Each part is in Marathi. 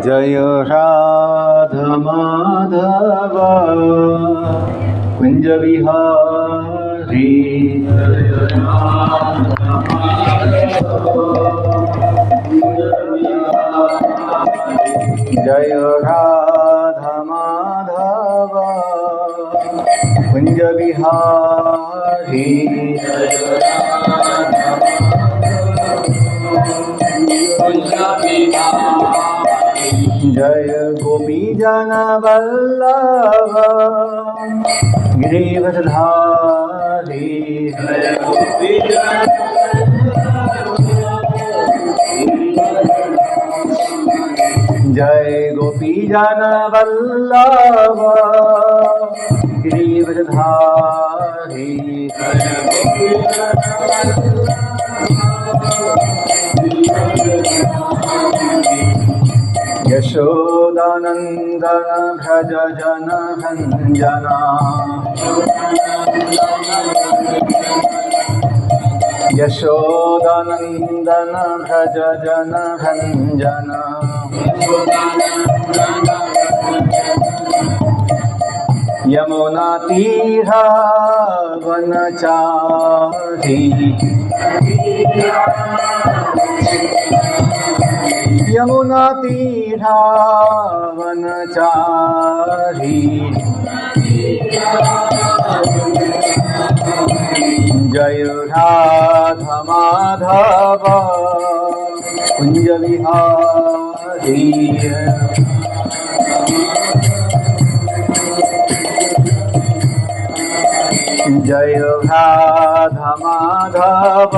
जय राधा माधव कुंज विहारी जय राधा माधव कुंज विहारी जय गोपी जन वल्लभ गिरिवरधारी जय गोपी जन वल्लभ गिरिवरधारी यशोदानंदन भज जन भंजना यशोदानंदन भज जन भंजना यमुना तीरा वनचारी यमुना तीरा वनचारी जय राधा माधव कुंज विहारी जय राधा माधव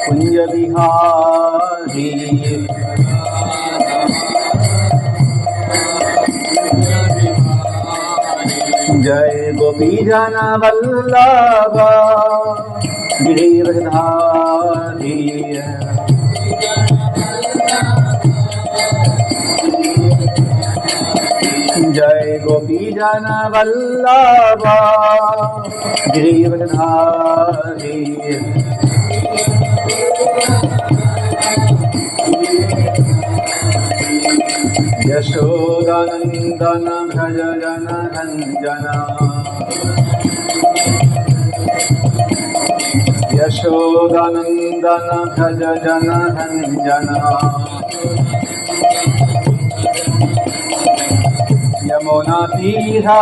कुंज विहारी जय गोपी जन वल्लभ गिरिवरधारी जय गोपी जन वल्लभ गिरिवरधारी यशोदानंदन भज जन रंजना यशोदानंदन भज जन रंजना यमुना तीरा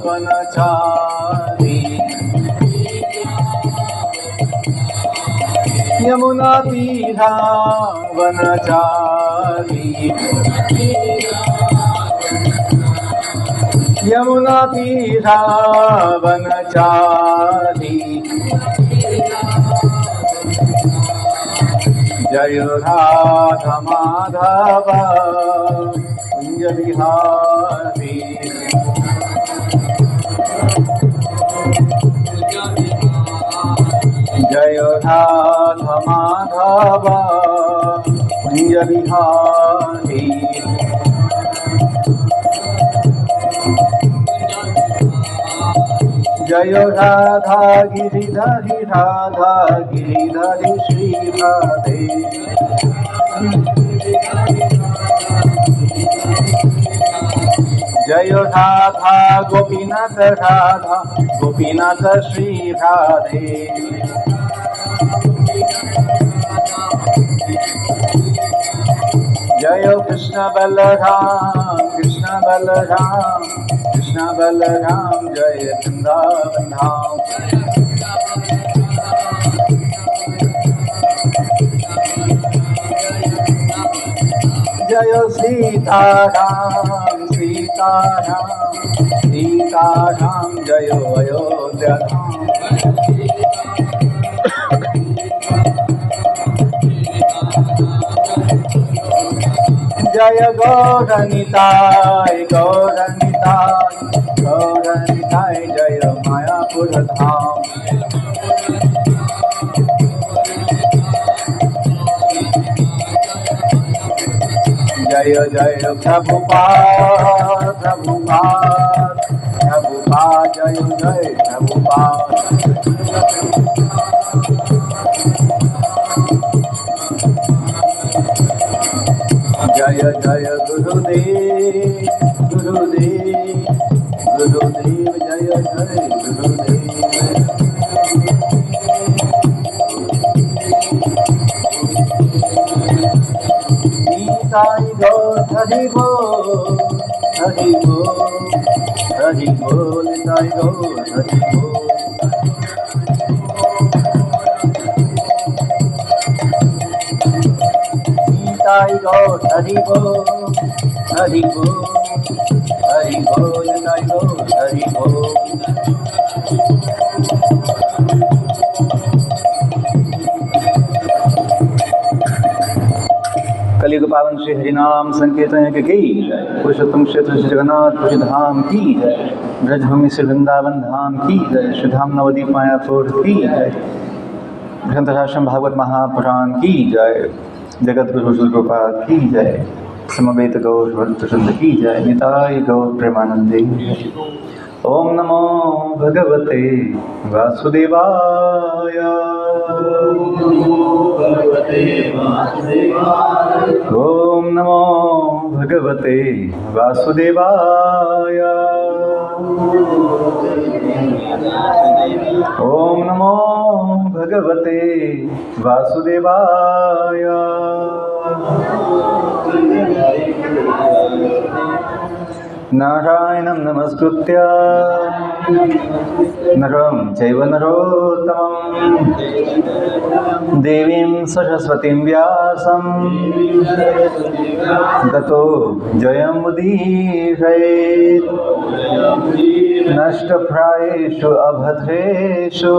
वनचारी यमुना तीरा वनचारी यमुना तीरा वनचारी जय राधा माधव कुंज विहारी जय राधा माधव कुंज विहारी जय राधा गिरिधरी श्री राधे जय राधा गोपीनाथ श्री राधे जय कृष्ण बलराम जय वृंदावन धाम जय सीताराम जय अयोध्या धाम जय गौरनिताय जय मायापुर धाम जय जय प्रभुपाद जय जय प्रभुपाद जय जय गुरुदेव गुरुदेव गुरुदेव जय जय गुरुदेव निताई गौर हरि बोल हरि बोल हरि बोल निताई गौर हरि बोल निताई गौर हरि बोल हरि बोल हरि बोल निताई गौर हरि बोल कलियुग पावन श्री हरिनाम संकीर्तन की जय। पुरुषोत्तम क्षेत्र श्री जगन्नाथ पुरी धाम की जय। ब्रजभूमि श्री वृंदावन धाम की जय। श्री धाम नवदीप मायापुर की जय। ग्रंथराश्रम भागवत महापुराण की जय। जगत गुरु प्रपात की जय। समवेत गौर भक्त शुद्ध की जय। निताय गौर प्रेमानंदे। ओम नमो भगवते वासुदेवाय। ओम नमो भगवते वासुदेवाय। ओम नमो भगवते वासुदेवाय। नारायणं नमस्कृत्य नरं चैव नरोत्तमं देवीं सरस्वतीं व्यासं ततो जयमुदीरयेत्। नष्टप्रायेषु अभद्रेषु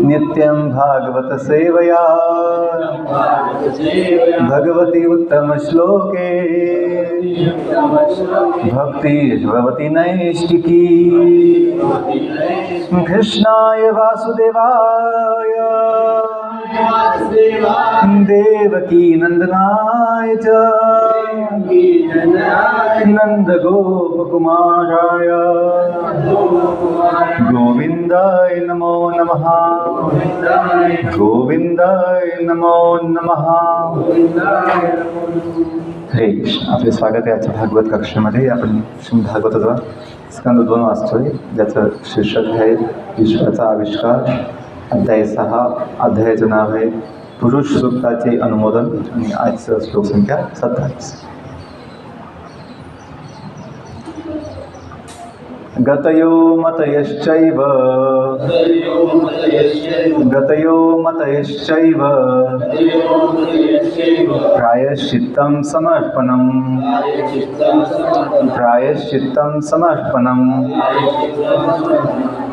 नित्यं भागवत सेवया भगवती उत्तमश्लोके भक्ति भवति नैष्टिकी। कृष्णाय वासुदेवाय देवकी नंदनाय च नन्दगोपकुमाराय गोविन्दाय नमो नमः। गोविन्दाय नमो नमः। हरे कृष्ण। आपले स्वागत आहे आजच्या भागवत कक्षेमध्ये. आपण श्रीमद भागवताचा स्कंद 2 वाचतोय, ज्याचं शीर्षक आहे विश्वाचा आविष्कार. अध्याय 6. अध्यायाचं नाव आहे पुरुष सूक्ताचे अनुमोदन आणि आजचं श्लोक संख्या 27. गतयो मतयश्चैव गतयो मतयश्चैव प्रायश्चित्तं समर्पणम् प्रायश्चित्तं समर्पणम्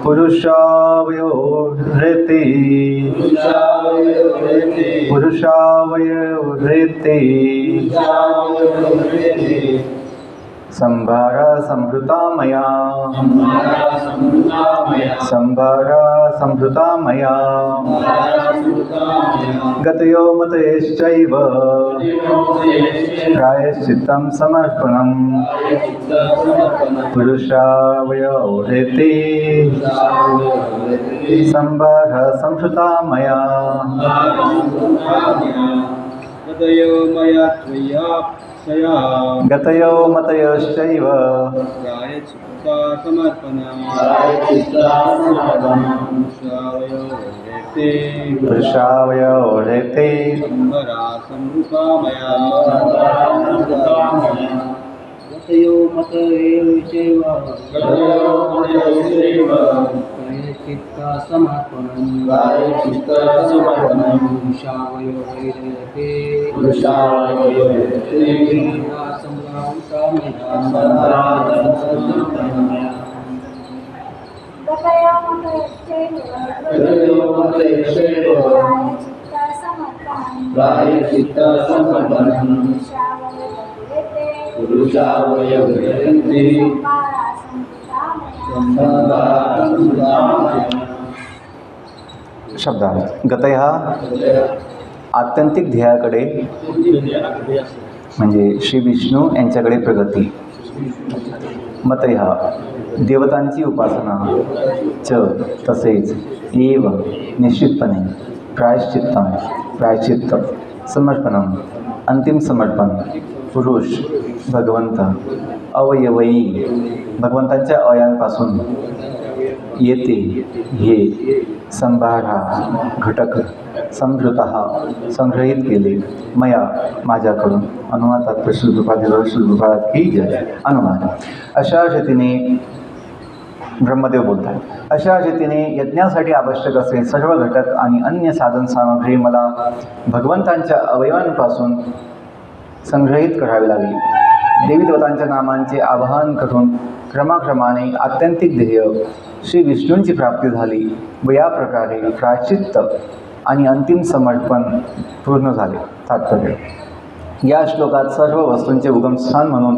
पुरुषावयोर्हृते पुरुषावयोर्हृते संभारा संभृता मया संभारा संभृता मया गतयो मतयश्चैव प्रायश्चित्तं समर्पणम् पुरुषावयोर्हृते संभारा संभृता मया गतयो मया त्वया गतयो मतयश्चैव प्रायश्चित्ता समर्पणम् पुरुषावयोर्हृते संभरा संभृता मया गतयो मतयश्चैव प्रायश्चित्ता समर्पणम् पुरुषावयोर्हृते संभरा प्रायश्चित्ता समर्पणम् पुरुषावयोर्हृते शब्दार्थ. गतय आत्यंतिक ध्येयाकडे म्हणजे श्री विष्णू यांच्याकडे प्रगती. मतय देवतांची उपासना. च तसेच एव निश्चितपणे प्रायश्चित्त समर्पणम अंतिम समर्पण पुरुष भगवंत अवयवयी भगवंतांच्या अवयांपासून येते हे संभारा घटक समृतः संग्रहित केले मया माझ्याकडून अनुवादात शुद्धपात की जय अनुवाद. अशा रीतीने ब्रह्मदेव बोलतात, अशा रीतीने यज्ञासाठी आवश्यक असे सर्व घटक आणि अन्य साधन सामग्री मला भगवंतांच्या अवयवांपासून संग्रहित करावी लागली. देवी देवतांच्या नामांचे आवाहन करून क्रमाक्रमाने आत्यंतिक ध्येय श्री विष्णूंची प्राप्ती झाली व या प्रकारे प्रायश्चित्त आणि अंतिम समर्पण पूर्ण झाले. तात्पर्य: या श्लोकात सर्व वस्तूंचे उगमस्थान म्हणून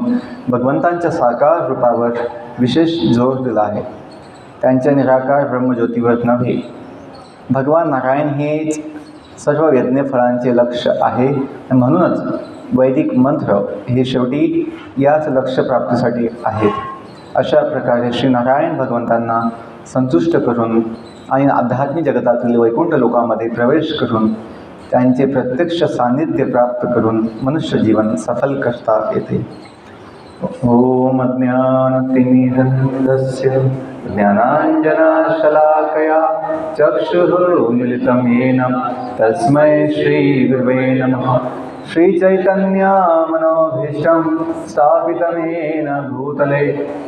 भगवंतांच्या साकार रूपावर विशेष जोर दिला आहे. त्यांच्या निराकार ब्रह्मज्योतीवर नव्हे. भगवान नारायण हेच सर्व यज्ञफळांचे लक्ष आहे. म्हणूनच वैदिक मंत्र हे शेवटी याच लक्ष्य प्राप्तीसाठी आहेत. अशा प्रकारे श्री नारायण भगवंतांना संतुष्ट करून आणि आध्यात्मिक जगतातील वैकुंठ लोकांमध्ये प्रवेश करून त्यांचे प्रत्यक्ष सान्निध्य प्राप्त करून मनुष्य जीवन सफल करता येते. ओम अज्ञानतिमिरन्धस्य ज्ञानाञ्जनशलाकया चक्षुरुन्मिलितं येन तस्मै श्रीगुरवे नमः. श्रीचैतन्यमनोभीष्टं स्थापितं येन भूतले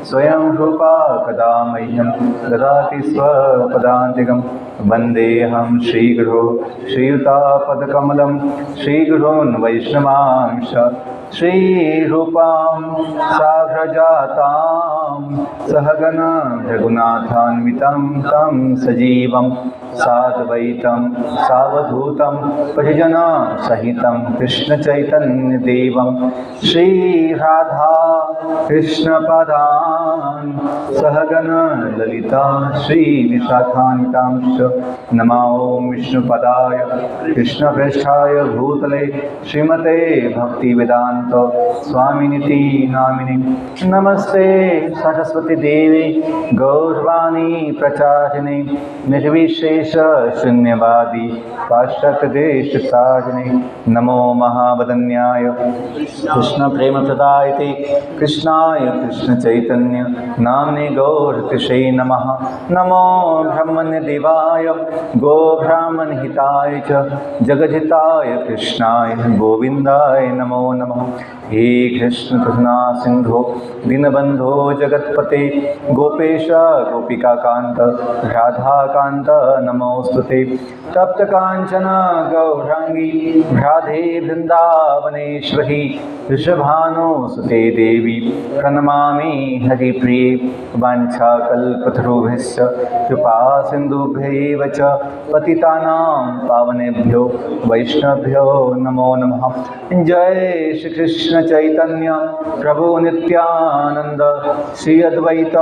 स्वयं रूपा कदा मह्यं ददाति स्वपदान्तिकं. वन्देऽहं श्रीगुरो श्रीयुतापदकमलं श्रीगुरोन् वैष्णवांश श्रीरूपां साग्रजातां सहगण रघुनाथान्वितं तं सजीवं साद्वैतं सावधूतं परिजनसहितं कृष्णचैतन्यदेवं श्रीराधा कृष्णपदान् सहगण ललिता श्रीविशाखान्वितांश्च. नमो विष्णुपदाय कृष्णप्रेष्ठाय भूतले श्रीमते भक्तिवेदान्त स्वामिनिति नामिने. नमस्ते सरस्वती देवे गौरवाणी प्रचारिणे निर्विशेष शून्यवादी पाश्चात्यदेशतारिणे. नमो महावदन्याय कृष्णप्रेमप्रदायते कृष्णाय कृष्णचैतन्य नाम्ने गौरतिशे नमः. नमो ब्रह्मण्यदेवाय गोब्राह्मणहिताय च जगद्हिताय कृष्णाय गोविन्दाय नमो नमः. हे कृष्ण करुणा सिंधो दीनबंधो जगत्पते गोपेश गोपिकाकांत राधाकांत नमोस्तुते. तप्त कांचन गौरांगी राधे वृंदावनेश्वरी वृषभानुसुते देवी प्रणमामि हरिप्रिये. वाञ्छाकल्पतरुभ्यश्च कृपा सिन्धुभ्यैव च पतितानां पावनेभ्यो वैष्णवेभ्यो नमो नमः. जय श्री कृष्ण चैतन्य प्रभु नित्यानंद श्री अद्वैत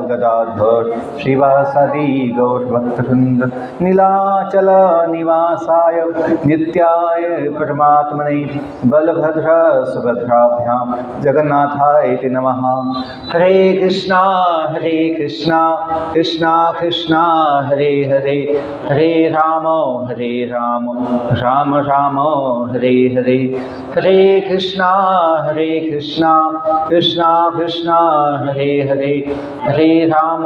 गदाधर श्रीवासादि गौरभक्तवृंद. नीलाचल निवासाय नित्याय परमात्मने बलभद्र सुभद्राभ्यां जगन्नाथाय नमः. हरे कृष्णा कृष्णा कृष्णा हरे हरे हरे राम राम राम हरे हरे. हरे कृष्णा कृष्णा कृष्णा हरे हरे हरे राम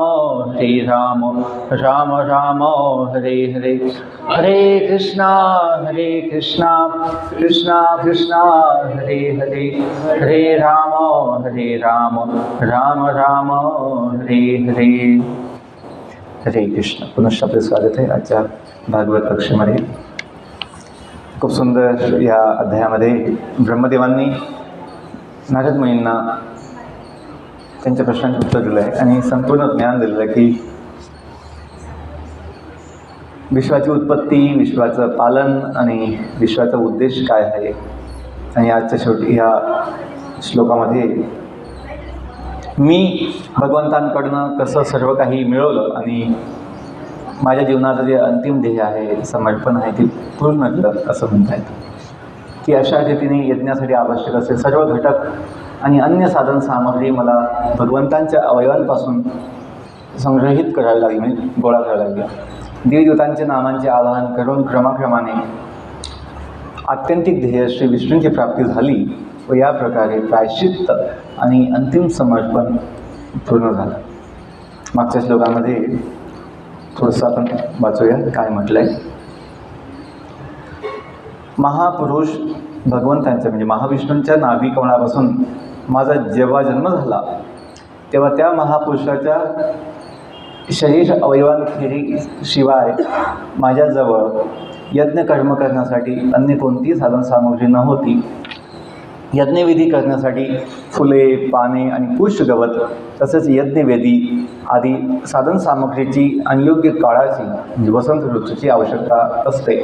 राम हरे हरे. हरे कृष्णा कृष्णा कृष्णा हरे हरे हरे राम राम हरे हरे. हरे कृष्ण. पुनश्च आपले स्वागत आहे आजच्या भागवत कक्षेमध्ये. खूप सुंदर या अध्यायामध्ये ब्रह्मदेवांनी नारद मुनींना त्यांच्या प्रश्नांचे उत्तर दिलं आहे आणि संपूर्ण ज्ञान दिलेलं आहे की विश्वाची उत्पत्ती, विश्वाचं पालन आणि विश्वाचा उद्देश काय आहे. आणि आजच्या शेवटी ह्या श्लोकामध्ये मी भगवंतांकडनं कसं सर्व काही मिळवलं आणि माझ्या जीवनाचं जे अंतिम ध्येय आहे, समर्पण आहे, ते पूर्ण केलं असं म्हणता येतं. की अशा रीतीने यज्ञासाठी आवश्यक असे सर्व घटक आणि अन्य साधन सामग्री मला भगवंतांच्या अवयवांपासून संग्रहित करावी लागली, म्हणजे गोळा करावी लागली. देवदेवतांच्या नामांचे आवाहन करून क्रमाक्रमाने आत्यंतिक ध्येय श्री विष्णूंची प्राप्ती झाली व या प्रकारे प्रायश्चित्त आणि अंतिम समर्पण पूर्ण झालं. मागच्या श्लोकामध्ये थोडंसं आपण वाचूया काय म्हटलं आहे. महापुरुष भगवंतांच्या म्हणजे महाविष्णूंच्या नाभी कमळापासून माझा जेव्हा जन्म झाला तेव्हा त्या महापुरुषाच्या शरीर अवयवांखेरीशिवाय माझ्याजवळ यज्ञकर्म करण्यासाठी अन्य कोणतीही साधनसामुग्री नव्हती. यज्ञविधी करण्यासाठी फुले, पाने आणि पुष्पगवत तसेच यज्ञवेदी आदी साधनसामग्रीची आणि योग्य काळाची म्हणजे वसंत ऋतूची आवश्यकता असते.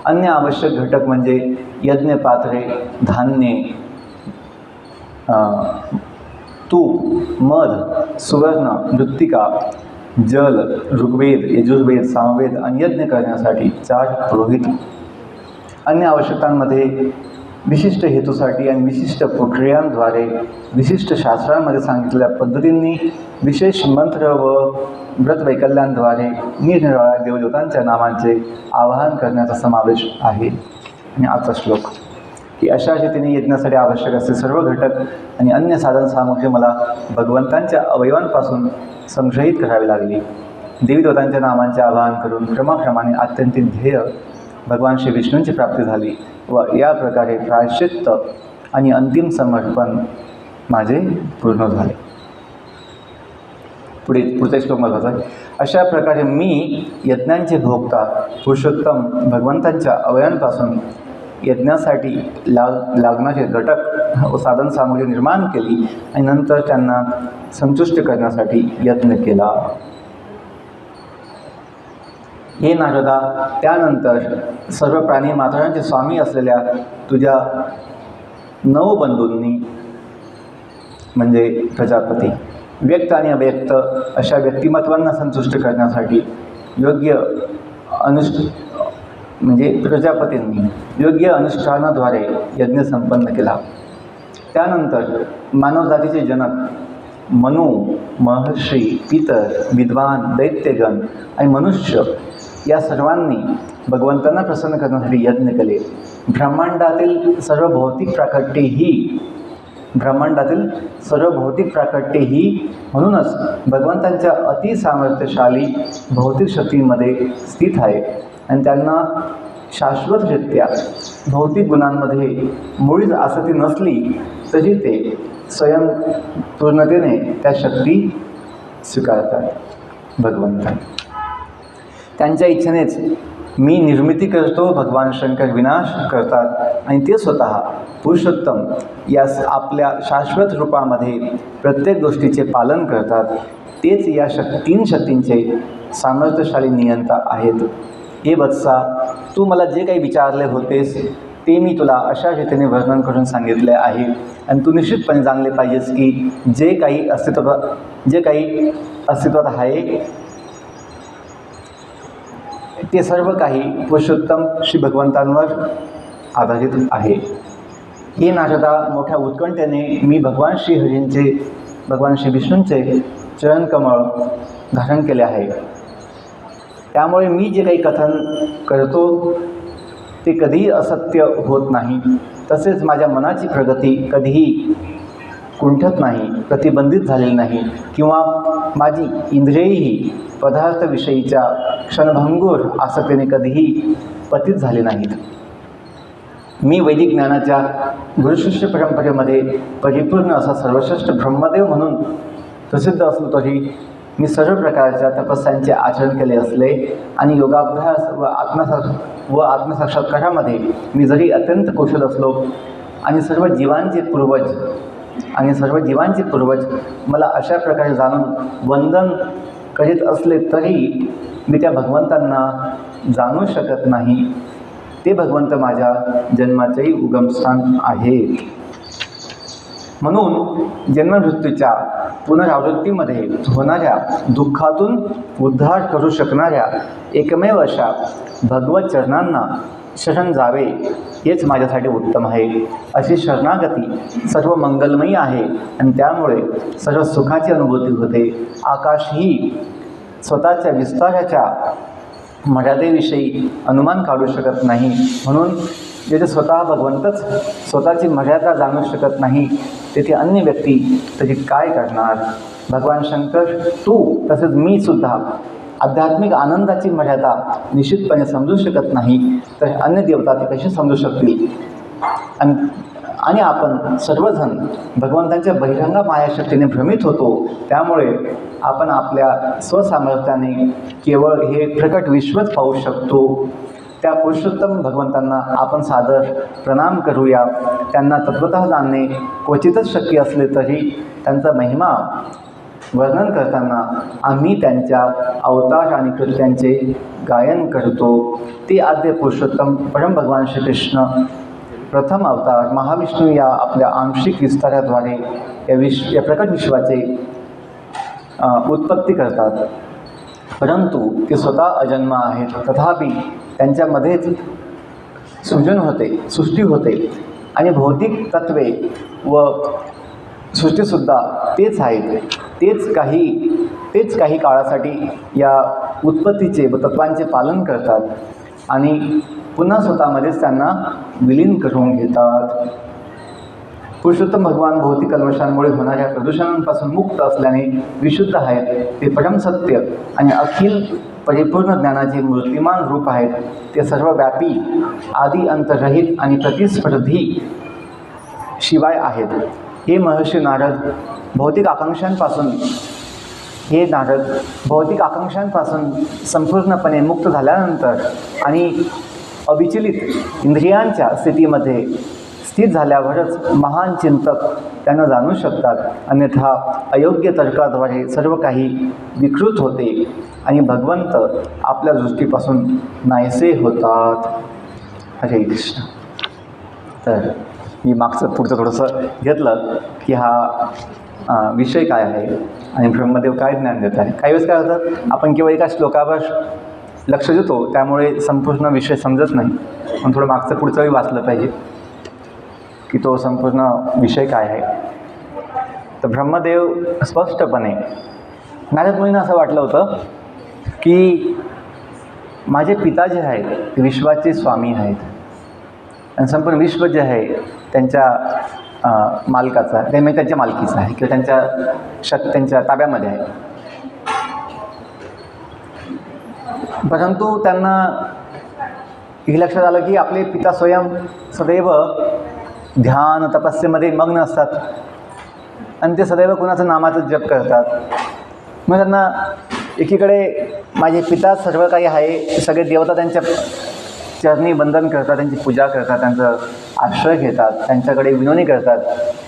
अन्य आवश्यक घटक म्हणजे यज्ञपात्रे, धान्ये, तूप, मध, सुवर्ण, मृत्तिका, जल, ऋग्वेद, यजुर्वेद, सामवेद आणि यज्ञ करण्यासाठी 4 पुरोहित. अन्य आवश्यकतांमध्ये विशिष्ट हेतूसाठी आणि विशिष्ट प्रक्रियांद्वारे विशिष्ट शास्त्रांमध्ये सांगितलेल्या पद्धतींनी विशेष मंत्र व व्रतवैकल्यांद्वारे निरनिराळ्या देवदेवतांच्या नामांचे आवाहन करण्याचा समावेश आहे. आणि आजचा श्लोक की अशा रीतीने यज्ञासाठी आवश्यक असे सर्व घटक आणि अन्य साधनसामुग्री मला भगवंतांच्या अवयवांपासून संग्रहित करावी लागली. देवीदेवतांच्या नामांचे आवाहन करून क्रमाक्रमाने आत्यंतिक ध्येय भगवान श्री विष्णूंची प्राप्ती झाली व या प्रकारे प्रायश्चित्त आणि अंतिम समर्पण माझे पूर्ण झाले. पुढचा श्लोक मला अशा प्रकारे मी यज्ञांचे भोगता पुरुषोत्तम भगवंतांच्या अवयवांपासून यज्ञासाठी लागणारे घटक व साधनसामुग्री निर्माण केली आणि नंतर त्यांना संतुष्ट करण्यासाठी यत्न केला. हे नारदा, त्यानंतर सर्व प्राणी मात्रांचे स्वामी असलेल्या तुझ्या 9 बंधूंनी म्हणजे प्रजापती, व्यक्त आणि अव्यक्त अशा व्यक्तिमत्वांना संतुष्ट करण्यासाठी योग्य म्हणजे प्रजापतींनी योग्य अनुष्ठानाद्वारे यज्ञ संपन्न केला. त्यानंतर मानवजातीचे जनक मनु, महर्षी, पितर, विद्वान, दैत्यगण आणि मनुष्य या सर्वांनी भगवंतांना प्रसन्न करण्यासाठी यज्ञ केले. ब्रह्मांडातील सर्व भौतिक प्राकट्ये ही म्हणूनच भगवंतांच्या अतिसामर्थ्यशाली भौतिक शक्तीमध्ये स्थित आहे आणि त्यांना शाश्वतरित्या भौतिक गुणांमध्ये मुळीच आसक्ती नसली तरी ते स्वयंपूर्णतेने त्या शक्ती स्वीकारतात. भगवंत त्यांच्या इच्छेनेच मी निर्मिती करतो, भगवान शंकर विनाश करतात आणि ते स्वतः पुरुषोत्तम या आपल्या शाश्वत रूपामध्ये प्रत्येक गोष्टीचे पालन करतात. तेच या 3 शक्तींचे सामर्थ्यशाली नियंता आहेत. हे वत्सा, तू मला जे काही विचारले होतेस ते मी तुला अशा रीतीने वर्णन करून सांगितले आहे आणि तू निश्चितपणे जाणले पाहिजेस की जे काही अस्तित्वात आहे ते सर्व काही पुरुषोत्तम श्री भगवंतांवर आधारित आहे. हे नारदा, मोठ्या उत्कंठेने मी भगवान श्री विष्णूंचे चरणकमळ धारण केले आहे. त्यामुळे मी जे काही कथन करतो ते कधीही असत्य होत नाही. तसेच माझ्या मनाची प्रगती कधीही कुंठत नाही, प्रतिबंधित झालेली नाही किंवा माझी इंद्रियेही पदार्थविषयीच्या क्षणभंगूर आसक्तीने कधीही पतित झाले नाहीत. मी वैदिक ज्ञानाच्या गुरुशिष्य परंपरेमध्ये परिपूर्ण असा सर्वश्रेष्ठ ब्रह्मदेव म्हणून प्रसिद्ध असलो तरी मी सर्व प्रकारच्या तपस्यांचे आचरण केले असले आणि योगाभ्यास व आत्मसाक्षात्कारामध्ये मी जरी अत्यंत कुशल असलो आणि सर्व जीवांचे पूर्वज मला अशा प्रकारे जाणून वंदन करीत असले तरी मी त्या भगवंतांना जाणू शकत नाही. ते भगवंत माझ्या जन्माचेही उगमस्थान आहेत. म्हणून जन्ममृत्यूच्या पुनरावृत्तीमध्ये होणाऱ्या दुःखातून उद्धार करू शकणाऱ्या एकमेव अशा भगवत चरणांना शरण जावे हेच माझ्यासाठी उत्तम आहे. अशी शरणागती सर्व मंगलमयी आहे आणि त्यामुळे सर्व सुखाची अनुभूती होते. आकाशही स्वतःच्या विस्ताराच्या मर्यादेविषयी अनुमान काढू शकत नाही. म्हणून जेथे स्वतः भगवंतच स्वतःची मर्यादा जाणू शकत नाही तेथे अन्य व्यक्ती त्याची काय करणार. भगवान शंकर, तू तसेच मी सुद्धा आध्यात्मिक आनंदाची मर्यादा निश्चितपणे समजू शकत नाही, तर अन्य देवता ते कसे समजू शकतील. आणि आपण सर्वजण भगवंतांच्या बहिरंग मायाशक्तीने भ्रमित होतो. त्यामुळे आपण आपल्या स्वसामर्थ्याने केवळ हे प्रकट विश्वच पाहू शकतो. त्या पुरुषोत्तम भगवंतांना आपण सादर प्रणाम करूया. त्यांना तत्वतः जाणणे क्वचितच शक्य असले तरी त्यांचा महिमा वर्णन करताना आम्ही त्यांच्या अवतार आणि कृत्यांचे गायन करतो. ते आद्य पुरुषोत्तम परम भगवान श्रीकृष्ण प्रथम अवतार महाविष्णू या आपल्या आंशिक विस्ताराद्वारे या प्रकट विश्वाचे उत्पत्ती करतात. परंतु ते स्वतः अजन्म आहेत. तथापि त्यांच्यामध्येच सृष्टी होते आणि भौतिक तत्वे व सृष्टीसुद्धा तेच आहेत. तेच काही काळासाठी या उत्पत्तीचे व तत्वांचे पालन करतात आणि पुन्हा स्वतःमध्येच त्यांना विलीन करून घेतात. पुरुषोत्तम भगवान भौतिक कल्मशांमुळे होणाऱ्या प्रदूषणांपासून मुक्त असल्याने विशुद्ध आहेत. ते परमसत्य आणि अखिल परिपूर्ण ज्ञानाचे मूर्तिमान रूप आहेत. ते सर्वव्यापी, आदि अंतरहित आणि प्रतिस्पर्धी शिवाय आहेत. हे महर्षी नारद भौतिक आकांक्षांपासून संपूर्णपणे मुक्त झाल्यानंतर आणि अविचलित इंद्रियांच्या स्थितीमध्ये स्थित झाल्यावरच महान चिंतक त्यांना जाणू शकतात. अन्यथा अयोग्य तर्काद्वारे सर्व काही विकृत होते आणि भगवंत आपल्या दृष्टीपासून नाहीसे होतात. हरे कृष्ण. तर मी पुढचं थोडंसं घेतलं की हा विषय काय आहे आणि ब्रह्मदेव काय ज्ञान देत आहे. काही वेळेस काय होतं, आपण केवळ एका श्लोकावर लक्ष देतो, त्यामुळे संपूर्ण विषय समजत नाही. पण थोडं पुढचंही वाचलं पाहिजे की तो संपूर्ण विषय काय आहे. तर ब्रह्मदेव स्पष्टपणे नारद मुनींना असं वाटलं होतं की माझे पिता जे आहेत ते विश्वाचे स्वामी आहेत आणि संपूर्ण विश्व जे आहे त्यांच्या मालकाचा, त्यांच्या मालकीचा आहे किंवा त्यांच्या ताब्यामध्ये आहे. परंतु त्यांना हे लक्षात आलं की आपले पिता सदैव ध्यान तपस्येमध्ये मग्न असतात आणि ते सदैव कुणाचं नामाचं जप करतात. मग त्यांना एकीकडे माझे पिता सर्व काही आहे, सगळे देवता त्यांच्या चरणी वंदन करतात, त्यांची पूजा करतात, त्यांचं आश्रय घेतात, त्यांच्याकडे विनवणी करतात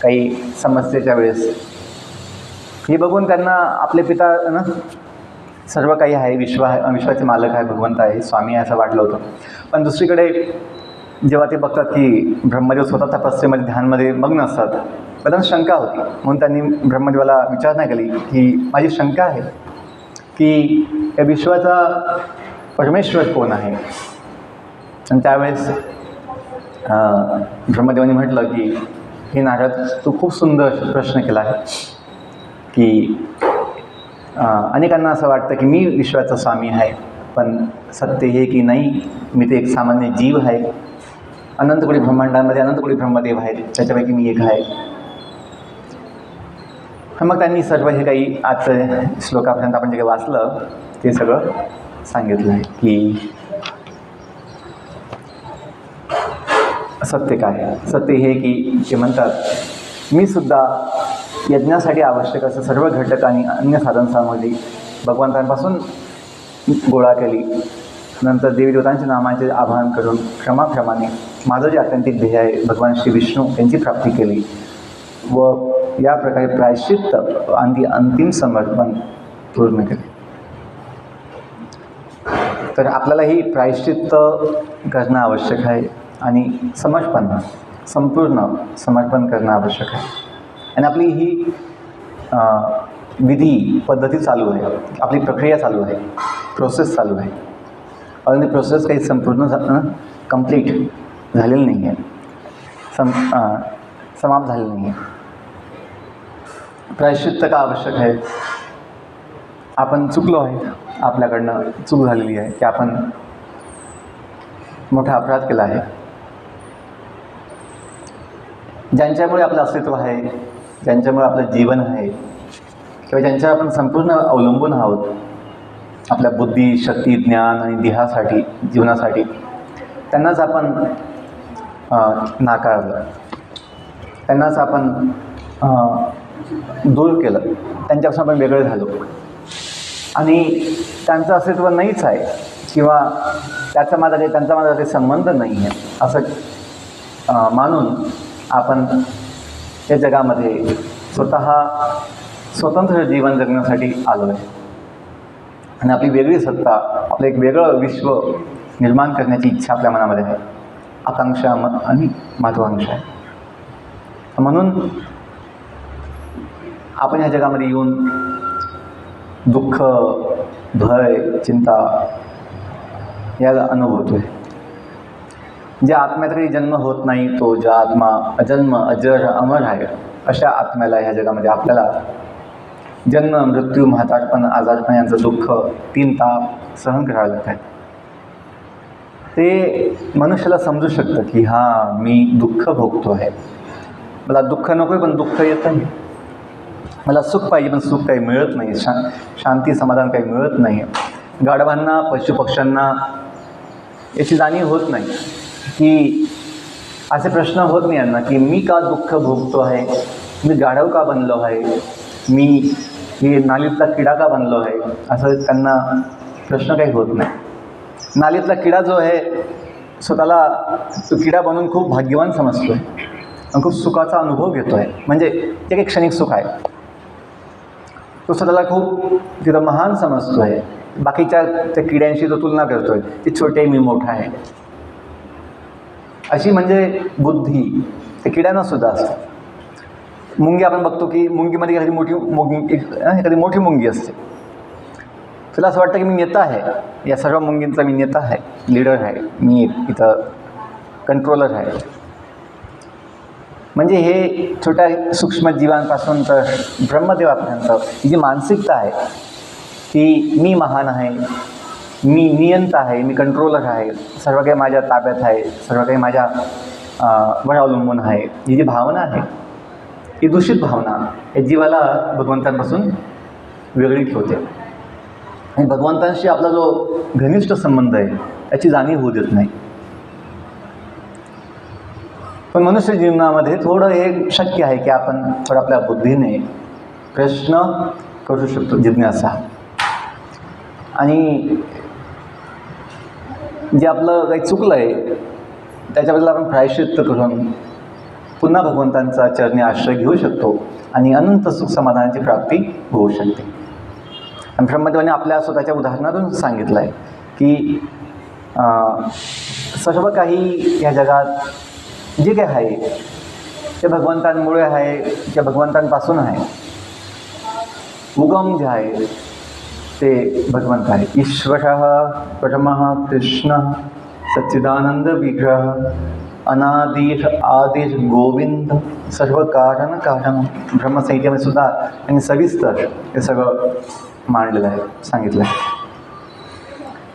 काही समस्येच्या वेळेस. हे बघून त्यांना आपले पिता सर्व काही आहे, विश्वाचे मालक आहे, भगवंत आहे, स्वामी आहे असं वाटलं होतं. पण दुसरीकडे जेव्हा ते बघतात की ब्रह्मदेव स्वतः तपस्येमध्ये ध्यानमध्ये मग्न असतात, तर त्यांना शंका होती. म्हणून त्यांनी ब्रह्मदेवाला विचारणा केली की माझी शंका आहे की या विश्वाचा परमेश्वर कोण आहे. आणि त्यावेळेस ब्रह्मदेवांनी म्हटलं की हे नारद, तू खूप सुंदर प्रश्न केला आहे की अनेकांना असं वाटतं की मी विश्वाचा स्वामी आहे, पण सत्य हे की नाही, मी ते एक सामान्य जीव आहे. अनंतकोटी ब्रह्मांडांमध्ये अनंतकोटी ब्रह्मदेव आहेत, त्याच्यापैकी मी एक आहे. मग त्यांनी सर्व हे काही आजचं श्लोकापर्यंत आपण जे काही वाचलं ते सगळं सांगितलं आहे की सत्य काय. सत्य हे की ते म्हणतात मी सुद्धा यज्ञासाठी आवश्यक असं सर्व घटक आणि अन्य साधनसामग्री भगवंतांपासून गोळा केली. नंतर देवी देवतांच्या नामांचे आवाहन करून क्रमाक्रमाने माझं जे आत्यंतिक ध्येय आहे भगवान श्री विष्णू यांची प्राप्ती केली व या प्रकारे प्रायश्चित्त आणि अंतिम समर्पण पूर्ण केले. तर आपल्यालाही प्रायश्चित्त करणं आवश्यक आहे आणि संपूर्ण समर्पण करणं आवश्यक आहे. आणि आपली ही विधी पद्धती चालू आहे, आपली प्रक्रिया चालू आहे, प्रोसेस चालू आहे. आणि ती प्रोसेस काही संपूर्ण कंप्लीट झालेली नाही आहे, समाप्त झालेली नाही आहे. प्रायश्चित्त का आवश्यक आहे. आपण चुकलो आहे, आपल्याकडनं चूक झालेली आहे की आपण मोठा अपराध केला आहे ज्यांच्यामुळे आपलं अस्तित्व आहे, ज्यांच्यामुळे आपलं जीवन आहे, किंवा ज्यांच्यावर आपण संपूर्ण अवलंबून आहोत आपल्या बुद्धी, शक्ती, ज्ञान आणि देहासाठी, जीवनासाठी, त्यांनाच आपण नाकारलं, त्यांनाच आपण दूर केलं, त्यांच्यापासून आपण वेगळे झालो आणि त्यांचं अस्तित्व नाहीच आहे किंवा त्यांचा माझा काही संबंध नाही आहे असं मानून आपण या जगामध्ये स्वतंत्र जीवन जगण्यासाठी आलो आहे आणि आपली वेगळी सत्ता, आपलं एक वेगळं विश्व निर्माण करण्याची इच्छा आपल्या मनामध्ये आहे, आकांक्षा आणि महत्त्वाकांक्षा आहे. म्हणून आपण ह्या जगामध्ये येऊन दुःख, भय, चिंता याला अनुभवतोय. ज्या आत्म्यात काही जन्म होत नाही, तो ज्या आत्मा अजन्म, अजर, अमर आहे, अशा आत्म्याला ह्या जगामध्ये आपल्याला जन्म, मृत्यू, म्हातारपण, आजारपण यांचं दुःख 3 ताप सहन करावं लागत आहे. ते मनुष्याला समजू शकतं की हां, मी दुःख भोगतो आहे, मला दुःख नको आहे पण दुःख येत आहे, मला सुख पाहिजे पण सुख काही मिळत नाही, शांती, समाधान काही मिळत नाही. गाढवांना, पशुपक्ष्यांना याची जाणीव होत नाही की असे प्रश्न होत नाही यांना की मी का दुःख भोगतो आहे, मी गाढव का बनलो आहे, मी हे नालीतला किडा का बनलो आहे, असं त्यांना प्रश्न काही होत नाही. नालीतला किडा जो आहे स्वतःला तो किडा बनवून खूप भाग्यवान समजतो आहे आणि खूप सुखाचा अनुभव घेतो आहे. म्हणजे ते एक क्षणिक सुख आहे, तो स्वतःला खूप तिथं महान समजतो आहे. बाकीच्या त्या किड्यांशी तो तुलना करतो आहे, ते छोटे, मी मोठा आहे, अशी म्हणजे बुद्धी त्या किड्यांनासुद्धा असते. मुंगी आपण बघतो की मुंगीमध्ये एखादी मोठी मुंगी असते. तुला असं वाटतं की मी नेता आहे, या सर्व मुंगींचा मी नेता आहे, लीडर आहे, मी इथं कंट्रोलर आहे. म्हणजे हे छोट्या सूक्ष्म जीवांपासून तर ब्रह्मदेवापर्यंत ही जी मानसिकता आहे की मी महान आहे, मी नियंता आहे, मी कंट्रोलर आहे, सर्व काही माझ्या ताब्यात आहे, सर्व काही माझ्या वर अवलंबून आहे, ही जी भावना आहे ही दूषित भावना या जीवाला भगवंतांपासून वेगळी ठेवते आणि भगवंतांशी आपला जो घनिष्ठ संबंध आहे याची जाणीव होऊ देत नाही. पण मनुष्य जीवनामध्ये थोडं हे शक्य आहे की आपण थोडं आपल्या बुद्धीने प्रश्न करू शकतो, जिज्ञासा, आणि जे आपलं काही चुकलं आहे त्याच्याबद्दल आपण प्रायश्चित्त करून पुन्हा भगवंतांचा चरणी आश्रय घेऊ शकतो आणि अनंत सुख समाधानाची प्राप्ती होऊ शकते. आणि ब्रह्मदेवाने आपल्या स्वतःच्या उदाहरणातून सांगितलं आहे की सर्व काही ह्या जगात जे काही आहे ते भगवंतांमुळे आहे, ते भगवंतांपासून आहे. उगम जे आहे ते भगवंत आहे. ईश्वरः परमः कृष्ण सच्चिदानंद विग्रह अनादिर आदिर गोविंद सर्व कारण कारण. ब्रह्मसंहितेमध्ये सुद्धा आणि सविस्तर हे सगळं मांडलेलं आहे, सांगितलं आहे.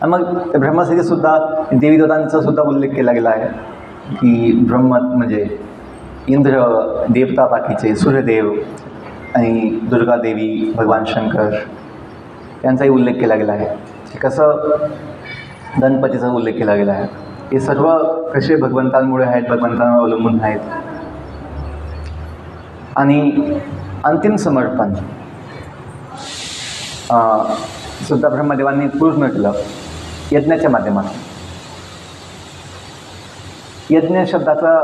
आणि मग ब्रह्मसंहितेतसुद्धा देवीदेवतांचा सुद्धा उल्लेख केला गेला आहे की ब्रह्म म्हणजे इंद्र, देवता बाकीचे, सूर्यदेव आणि दुर्गादेवी, भगवान शंकर यांचाही उल्लेख केला गेला आहे. कसं गणपतीचा उल्लेख केला गेला आहे. हे सर्व कसे भगवंतांमुळे आहेत, भगवंतांवर अवलंबून आहेत. आणि अंतिम समर्पण सुद्धा ब्रह्मदेवांनी पूर्ण केलं यज्ञाच्या माध्यमातून. यज्ञ शब्दाचा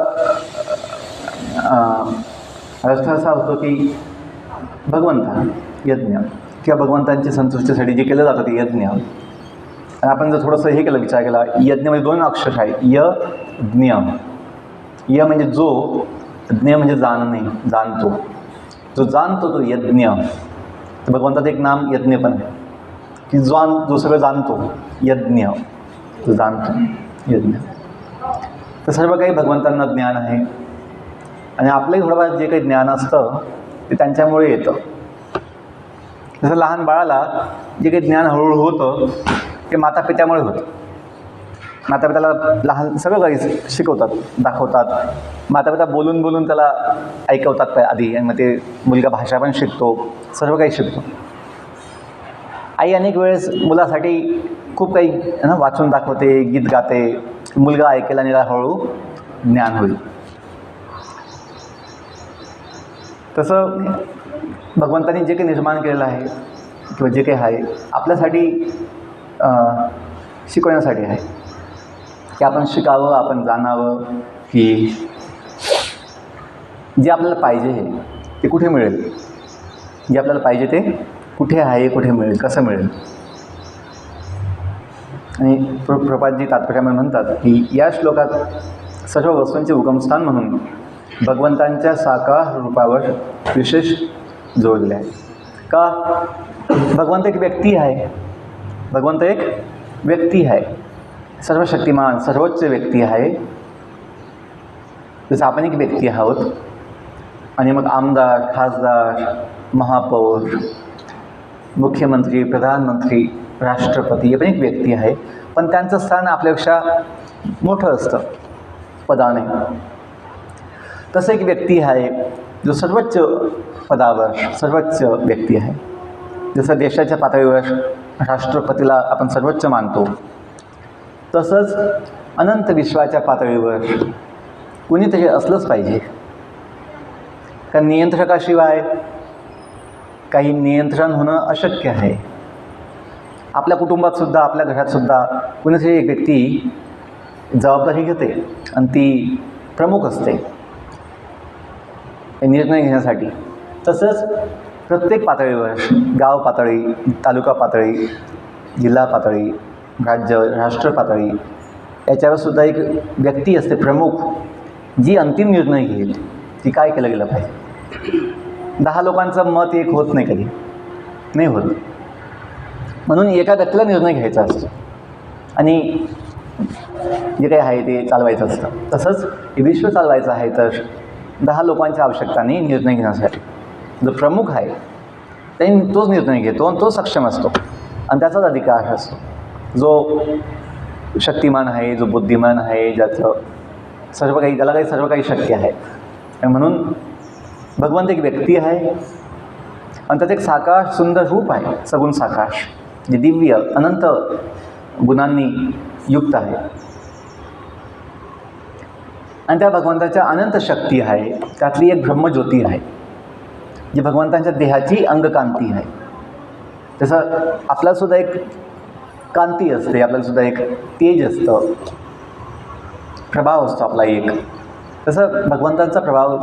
अर्थ असा होतो की भगवंता, यज्ञ किंवा भगवंतांची संतुष्टीसाठी जे केलं जातं ते यज्ञ. आणि आपण जर थोडंसं हे केलं, विचार केला, यज्ञमध्ये 2 अक्षर आहे, य, ज्ञ. य म्हणजे जो, ज्ञ म्हणजे जाणणे, जाणतो, जो जाणतो तो यज्ञ. तर भगवंताचं एक नाम यज्ञ पण आहे की जो सगळं जाणतो, यज्ञ, तो जाणतो, यज्ञ. तर सर्व काही भगवंतांना ज्ञान आहे आणि आपलंही थोडंफार जे काही ज्ञान असतं ते त्यांच्यामुळे येतं. जसं लहान बाळाला जे काही ज्ञान हळूहळू होतं ते मातापित्यामुळे होतं. मातापिताला लहान सगळं काही शिकवतात, दाखवतात. मातापिता बोलून बोलून त्याला ऐकवतात आधी, आणि मग ते मुलगा भाषा पण शिकतो, सर्व काही शिकतो. आई अनेक वेळेस मुलासाठी खूप काही वाचून दाखवते, गीत गाते, मुलगा ऐकेल आणि त्याला हळूहळू ज्ञान होईल. तसं भगवंतांनी जे काही निर्माण केलेलं आहे किंवा जे काही आहे आपल्यासाठी शिकवण्यासाठी आहे, की आपण शिकावं, आपण जाणावं, की जे आपल्याला पाहिजे ते कुठे मिळेल, जे आपल्याला पाहिजे ते कुठे आहे, कुठे मिळेल, कसं मिळेल. आणि प्रपातजी तात्पर्यामध्ये म्हणतात की या श्लोकात सर्व वस्तूंचे उगमस्थान म्हणून भगवंतांच्या साकार रूपावर विशेष जोर दिले आहे. का? भगवंत एक व्यक्ती आहे, भगवंत एक व्यक्ती आहे, सर्व शक्तिमान सर्वोच्च व्यक्ती आहे. जसं आपण एक व्यक्ती आहोत, आणि मग आमदार, खासदार, महापौर, मुख्यमंत्री, प्रधानमंत्री, राष्ट्रपती हे पण एक व्यक्ती आहे, पण त्यांचं स्थान आपल्यापेक्षा मोठं असतं पदाने. तसं एक व्यक्ती आहे जो सर्वोच्च पदावर, सर्वोच्च व्यक्ती आहे. जसं देशाच्या पातळीवर राष्ट्रपतीला आपण सर्वोच्च मानतो, तसंच अनंत विश्वाच्या पातळीवर कुणीतरी असलंच पाहिजे. कारण नियंत्रकाशिवाय काही नियंत्रण होणं अशक्य आहे. आपल्या कुटुंबातसुद्धा, आपल्या घरातसुद्धा कुणीतरी एक व्यक्ती जबाबदारी घेते आणि ती प्रमुख असते निर्णय घेण्यासाठी. तसंच प्रत्येक पातळीवर, गाव पातळी, तालुका पातळी, जिल्हा पातळी, राज्य, राष्ट्र पातळी याच्यावरसुद्धा एक व्यक्ती असते प्रमुख, जी अंतिम निर्णय घेईल की काय केलं गेलं पाहिजे. 10 लोकांचं मत एक होत नाही, कधी नाही होत. म्हणून एका व्यक्तीला निर्णय घ्यायचा असतो आणि जे काही आहे ते चालवायचं असतं. तसंच हे विश्व चालवायचं आहे तर 10 लोकांच्या आवश्यकता नाही निर्णय घेण्यासाठी. जो प्रमुख आहे त्यांनी तोच निर्णय घेतो आणि तो सक्षम असतो आणि त्याचाच अधिकार असतो. जो शक्तिमान आहे, जो बुद्धिमान आहे, ज्याचं सर्व काही, त्याला काही सर्व काही शक्य आहे. म्हणून भगवंत एक व्यक्ती आहे आणि त्यात एक साकार सुंदर रूप आहे, सगुण साकार, जे दिव्य अनंत गुणांनी युक्त आहे. आणि त्या भगवंताच्या अनंत शक्ती आहे. त्यातली एक ब्रह्मज्योती आहे, जी भगवंतांच्या देहाची अंगकांती आहे. जसं आपल्यालासुद्धा एक कांती असते, आपल्यालासुद्धा एक तेज असतं, प्रभाव असतो आपला एक. तसं भगवंतांचा प्रभाव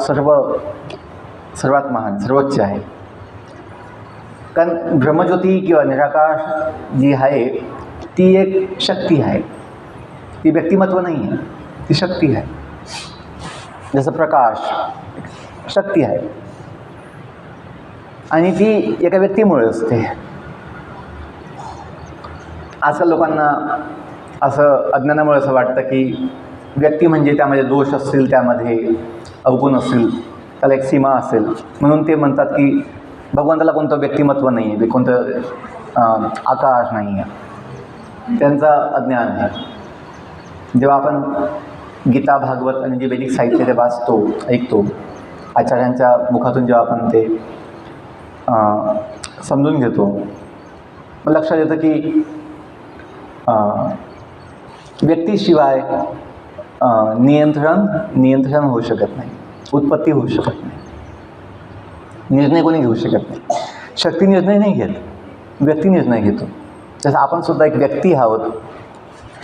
सर्वात महान, सर्वोच्च आहे. कारण ब्रह्मज्योती किंवा निराकार जी आहे ती एक शक्ती आहे, ती व्यक्तिमत्व नाही आहे, ती शक्ती आहे. जसं प्रकाश शक्ती आहे आणि ती एका व्यक्तीमुळे असते. आजकाल लोकांना असं अज्ञानामुळे असं वाटतं की व्यक्ती म्हणजे त्यामध्ये दोष असतील, त्यामध्ये अवगुण असतील, त्याला एक सीमा असेल, म्हणून ते म्हणतात की भगवंताला कोणतं व्यक्तिमत्व नाही आहे, कोणतं आकाश नाही आहे. त्यांचा अज्ञान आहे. जेव्हा आपण गीता, भागवत आणि जे वैदिक साहित्य ते वाचतो, ऐकतो, आचार्यांच्या मुखातून जेव्हा आपण ते समजून घेतो, मग लक्षात येतं की व्यक्तीशिवाय नियंत्रण होऊ शकत नाही, उत्पत्ती होऊ शकत नाही, निर्णय कोणी घेऊ शकत नाही. शक्ती निर्णय नाही घेत, व्यक्ती निर्णय घेतो. जसं आपण सुद्धा एक व्यक्ती आहोत.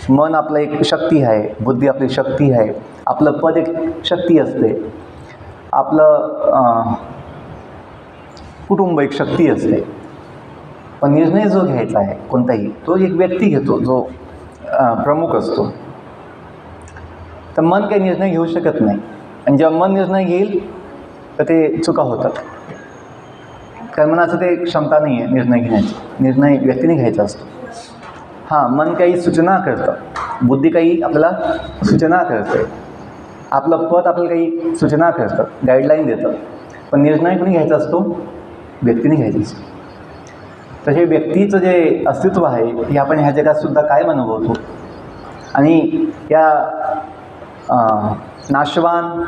मन आपलं एक शक्ती आहे, बुद्धी आपली शक्ती आहे, आपलं पद एक शक्ती असते, आपलं कुटुंब एक शक्ती असते. पण निर्णय जो घ्यायचा आहे कोणताही, तो एक व्यक्ती घेतो, जो प्रमुख असतो. तर मन काही निर्णय घेऊ शकत नाही. आणि जेव्हा मन निर्णय घेईल तर ते चुका होतात. कारण मनाचं ते क्षमता नाही आहे निर्णय घेण्याची. निर्णय व्यक्तीने घ्यायचा असतो. हां, मन काही सूचना करतं, बुद्धी काही आपल्याला सूचना करते, आपलं पद आपल्याला काही सूचना करतं, गाईडलाईन देतं. पण निर्णय कोणी घ्यायचा असतो? व्यक्तीने घ्यायचा असतो. तर हे व्यक्तीचं जे अस्तित्व आहे हे आपण ह्या जगातसुद्धा काय अनुभवतो? आणि या नाशवान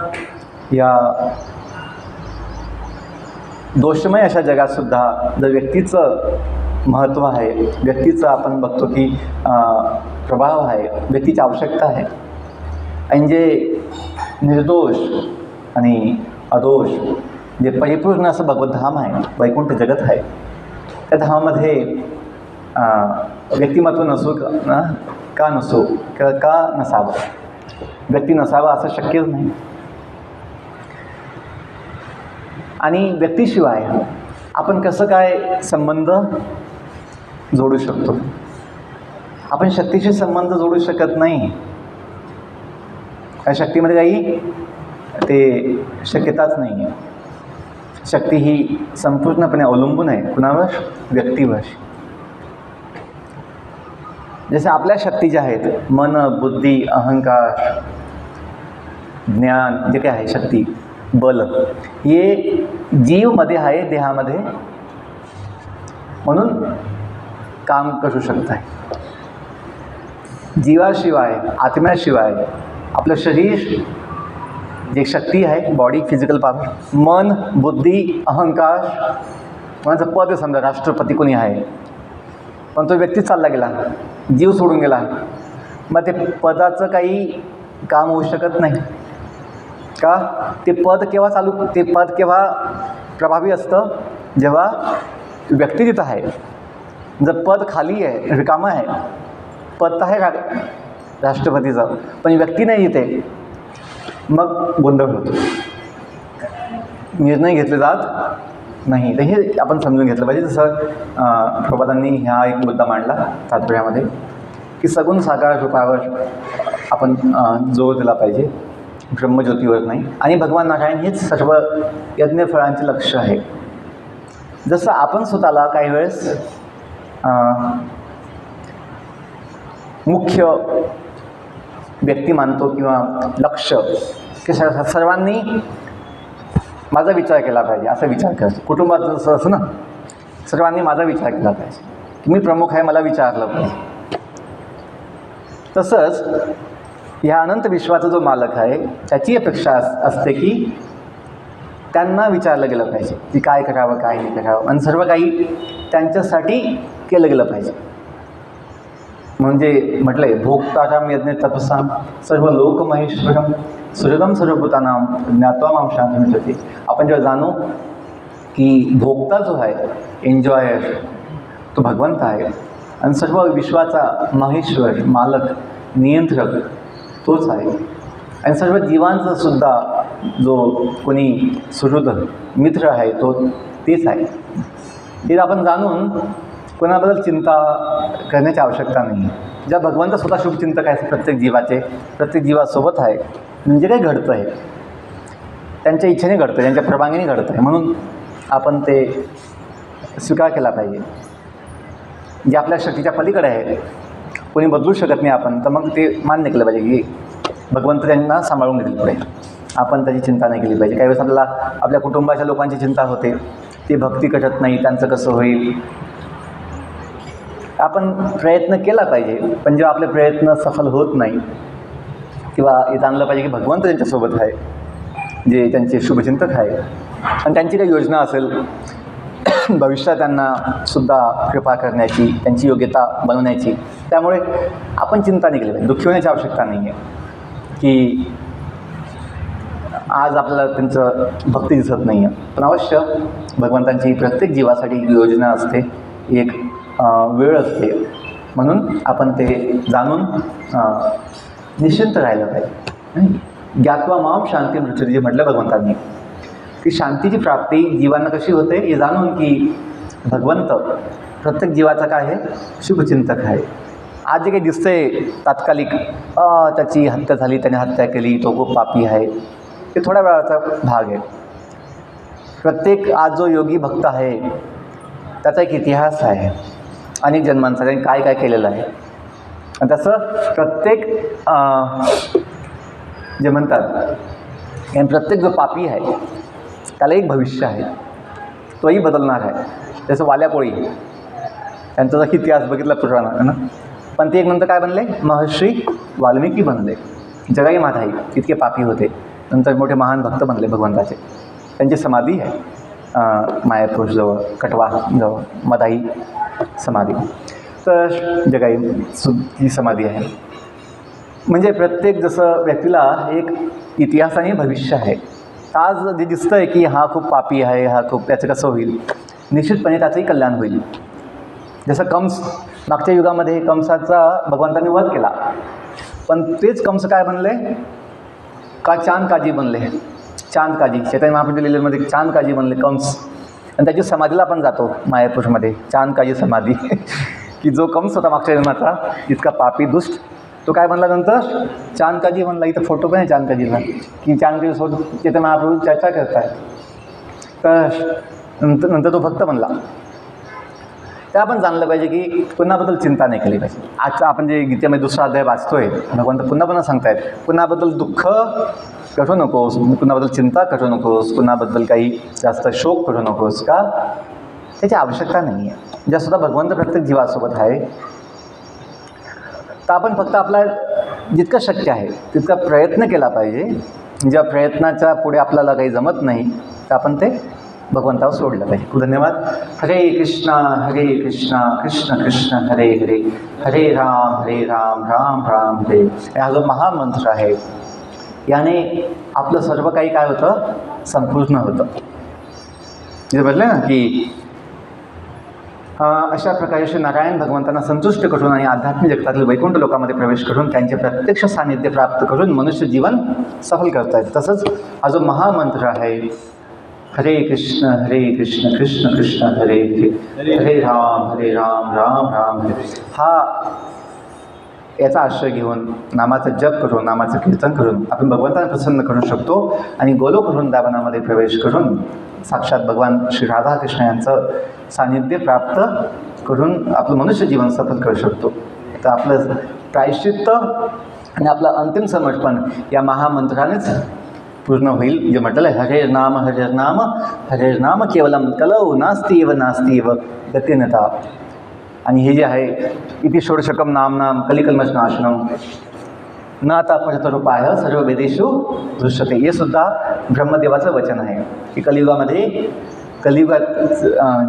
या दोषमय अशा जगातसुद्धा जर व्यक्तीचं महत्त्व आहे, व्यक्तीचं आपण बघतो की प्रभाव आहे, व्यक्तीची आवश्यकता आहे, आणि जे निर्दोष आणि अदोष जे परिपूर्ण असं भगवद्धाम आहे, वैकुंठ जगत आहे, त्या धामामध्ये व्यक्तिमत्व नसो का नसो किंवा का नसावं, व्यक्ती नसावा असं शक्यच नाही. आणि व्यक्तीशिवाय आपण कसं काय संबंध जोडू शकतो? आपण शक्तीशी संबंध जोडू शकत नाही. त्या शक्तीमध्ये काही ते शक्यताच नाही आहे. शक्ती ही संपूर्णपणे अवलंबून आहे कुणावर? व्यक्तीवर. जसं आपल्या शक्ती ज्या आहेत, मन, बुद्धी, अहंकार, ज्ञान, जे काय आहे शक्ती, बल, हे जीवमध्ये आहे, देहामध्ये, म्हणून काम करू शकत आहे. जीवाशिवाय, आत्म्याशिवाय आपलं शरीर जे शक्ती आहे, बॉडी, फिजिकल पॉवर, मन, बुद्धी, अहंकार, माझं पद समजा राष्ट्रपती कोणी आहे, पण तो व्यक्ती चालला गेला, जीव सोडून गेला, मग ते पदाचं काही काम होऊ शकत नाही का? ते पद केव्हा प्रभावी असतं? जेव्हा व्यक्ती तिथं आहे. जर पद खाली आहे, रिकामं आहे, पद तर आहे राष्ट्रपतीचं, पण व्यक्ती नाही इथे, मग गोंधळ होतो, निर्णय घेतले जात नाही. तर हे आपण समजून घेतलं पाहिजे. जसं प्रभुपादांनी हा एक मुद्दा मांडला तात्पर्यामध्ये की सगुण साकार रूपावर आपण जोर दिला पाहिजे, ब्रह्मज्योतीवर नाही. आणि भगवान नारायण हेच सर्व यज्ञफळांचे लक्ष आहे. जसं आपण स्वतःला काही वेळेस मुख्य व्यक्ती मानतो किंवा लक्ष, की सर्वांनी माझा विचार केला पाहिजे असा विचार करतो. कुटुंबात जसं असं ना, सर्वांनी माझा विचार केला पाहिजे, की मी प्रमुख आहे, मला विचारलं पाहिजे. तसंच ह्या अनंत विश्वाचा जो मालक आहे त्याची अपेक्षा असते की त्यांना विचारलं गेलं पाहिजे की काय करावं, काय नाही करावं, आणि सर्व काही त्यांच्यासाठी केलं गेलं पाहिजे. म्हणजे म्हटलं आहे, भोक्ताराम यज्ञ तपसाम सर्व लोक महेश्वरम सुहृदम सर्वभूतानाम ज्ञात्वा मां शांतिमिच्छति. आपण जेव्हा जाणू की भोक्ता जो आहे, एन्जॉयर, तो भगवंत आहे, आणि सर्व विश्वाचा महेश्वर, मालक, नियंत्रक तोच आहे, आणि सर्व जीवांचा सुद्धा जो कोणी सुहृद मित्र आहे तो तेच आहे. हे आपण जाणून कोणाबद्दल चिंता करण्याची आवश्यकता नाही. ज्या भगवंत स्वतः शुभचिंतक आहे प्रत्येक जीवासोबत आहे, म्हणजे काय घडतं आहे, त्यांच्या इच्छेने घडतं, त्यांच्या परवानगीने घडतं आहे, म्हणून आपण ते स्वीकार केला पाहिजे. जे आपल्या शक्तीच्या पलीकडे आहे, कोणी बदलू शकत नाही आपण, तर मग ते मान्य केलं पाहिजे की भगवंत त्यांना सांभाळून घेतील पुढे, आपण त्याची चिंता नाही केली पाहिजे. काही वेळेस आपल्याला आपल्या कुटुंबाच्या लोकांची चिंता होते, ते भक्ती करत नाही, त्यांचं कसं होईल. आपण प्रयत्न केला पाहिजे, पण जेव्हा आपले प्रयत्न सफल होत नाही, किंवा हे जाणलं पाहिजे की भगवंत त्यांच्यासोबत आहे, जे त्यांचे शुभचिंतक आहे, आणि त्यांची काही योजना असेल भविष्यात त्यांना सुद्धा कृपा करण्याची, त्यांची योग्यता बनवण्याची. त्यामुळे आपण चिंता नाही केली पाहिजे, दुःखी होण्याची आवश्यकता नाही आहे की आज आपल्याला त्यांचं भक्ती दिसत नाही आहे. पण अवश्य भगवंतांची प्रत्येक जीवासाठी एक योजना असते, एक वेळ असते, म्हणून आपण ते जाणून निश्चिंत राहिलं पाहिजे. ज्ञात्वा मां शांतिमिच्छति जे म्हटलं भगवंतांनी, की शांतीची प्राप्ती जीवांना कशी होते हे जाणून की भगवंत प्रत्येक जीवाचा काय आहे, शुभचिंतक आहे. आज जे काही दिसतंय तात्कालिक, त्याची हत्या झाली, त्याने हत्या केली, तो खूप पापी आहे, ते थोड्या वेळाचा भाग आहे. प्रत्येक आज जो योगी भक्त आहे त्याचा एक इतिहास आहे, अनेक जन्मांचा, त्यांनी काय काय केलेलं आहे. आणि तसं प्रत्येक जे म्हणतात, आणि प्रत्येक जो पापी आहे त्याला एक भविष्य आहे, तोही बदलणार आहे. जसं वाल्याकोळी, त्यांचा जर इतिहास बघितला पुराणा ना, पण ते एक नंतर काय बनले, महर्षी वाल्मिकी बनले, जगाई माधाई इतके पापी होते, नंतर मोठे महान भक्त बनले भगवंताचे. त्यांची समाधी आहे मायापूरजवळ, कटवाजवळ मदाई समाधी. तर जगाई ही समाधी आहे. म्हणजे प्रत्येक जसं व्यक्तीला एक इतिहास आणि भविष्य आहे. आज जे दिसतं आहे की हा खूप पापी आहे, हा खूप, त्याचं कसं होईल, निश्चितपणे त्याचंही कल्याण होईल. जसं कंस, मागच्या युगामध्ये कंसाचा भगवंतांनी वध केला, पण तेच कंस काय बनले, का चांद काजी बनले. चांद काजी चैतन्य महाप्रभू लिलेमध्ये चांद काजी बनले कंस. आणि त्याची समाधीला आपण जातो मायापूरमध्ये, चांद काजी समाधी की जो कंस होता मागच्या जन्माचा इतका पापी दुष्ट, तो काय बनला नंतर चांद काजी बनला. इथं फोटो पण आहे चांद काजीला, की चांद काजीसोबत चैतन्य महाप्रभू चर्चा करत आहे. तर नंतर तो भक्त बनला. ते आपण जाणलं पाहिजे की पुन्हाबद्दल चिंता नाही केली पाहिजे. आजचा आपण जे गीतेमध्ये दुसरा अध्याय वाचतोय, भगवंत पुन्हा सांगतायत पुन्हाबद्दल दुःख करू नकोस, पुन्हाबद्दल चिंता करू नकोस, पुन्हाबद्दल काही जास्त शोक करू नकोस. का? त्याची आवश्यकता नाही आहे. ज्यासुद्धा भगवंत प्रत्येक जीवासोबत आहे, तर आपण फक्त आपला जितकं शक्य आहे तितका प्रयत्न केला पाहिजे. ज्या प्रयत्नाच्या पुढे आपल्याला काही जमत नाही तर आपण ते भगवंतावर सोडलं पाहिजे. खूप धन्यवाद. हरे कृष्णा कृष्ण कृष्ण हरे हरे, हरे राम राम राम हरे. हा जो महामंत्र आहे, याने आपलं सर्व काही काय होतं, संपूर्ण होतं. तिथे म्हटलं ना की अशा प्रकारे श्री नारायण भगवंतांना संतुष्ट करून आणि आध्यात्मिक जगतातील वैकुंठ लोकामध्ये प्रवेश करून त्यांचे प्रत्यक्ष सानिध्य प्राप्त करून मनुष्य जीवन सफल करतायत. तसंच हा जो महामंत्र आहे, हरे कृष्ण कृष्ण कृष्ण हरे हरे, हरे राम राम राम हरे, हा याचा आश्रय घेऊन नामाचं जप करून, नामाचं कीर्तन करून आपण भगवंतांना प्रसन्न करू शकतो आणि गोलोक वृंदावनामध्ये प्रवेश करून साक्षात भगवान श्री राधाकृष्ण यांचं सानिध्य प्राप्त करून आपलं मनुष्य जीवन सफल करू शकतो. तर आपलं प्रायश्चित्त आणि आपलं अंतिम समर्पण या महामंत्रानेच पूर्ण होईल. जे म्हटलं आहे, हरे नाम केवलम कलौ नास्तीव गत्यनता. आणि हे जे आहे, इति षोडशकम नाम कलिकल्मषनाशनम न आता परतरूपाय सर्व वेदेषु दृश्यते. हे सुद्धा ब्रह्मदेवाचं वचन आहे की कलियुगामध्ये, कलियुगात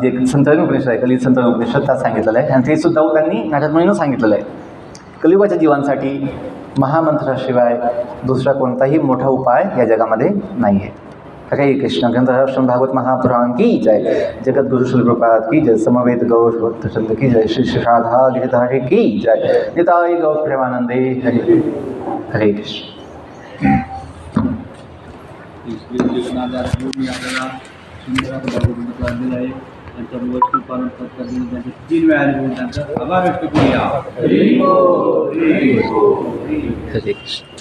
जे संतरण उपनिषद आहे, कलियुग संतरण उपनिषद त्यात सांगितलेलं आहे. आणि ते सुद्धा त्यांनी नारदमुनीनं सांगितलेलं आहे. कलियुगाच्या जीवांसाठी महामंत्राशिवाय दुसरा कोणताही मोठा उपाय या जगामध्ये नाही आहे. हरे कृष्ण. ग्रंथराष्ट्रम भागवत महापुराण की जय, जगत गुरु श्री प्रपाद की जय, समवेत गौर भक्तचंद की जय, श्री श्री राधा गिरिधारी की जय, निताई गौ प्रेमानंदे. हरे हरे कृष्ण. आपल्याला सुंदर भगवंत दिलं आहे. त्यांचं वस्तू पालन करतात, त्यांचे 3 वेळा त्यांचा आभार व्यक्त करूया. हरे कृष्ण.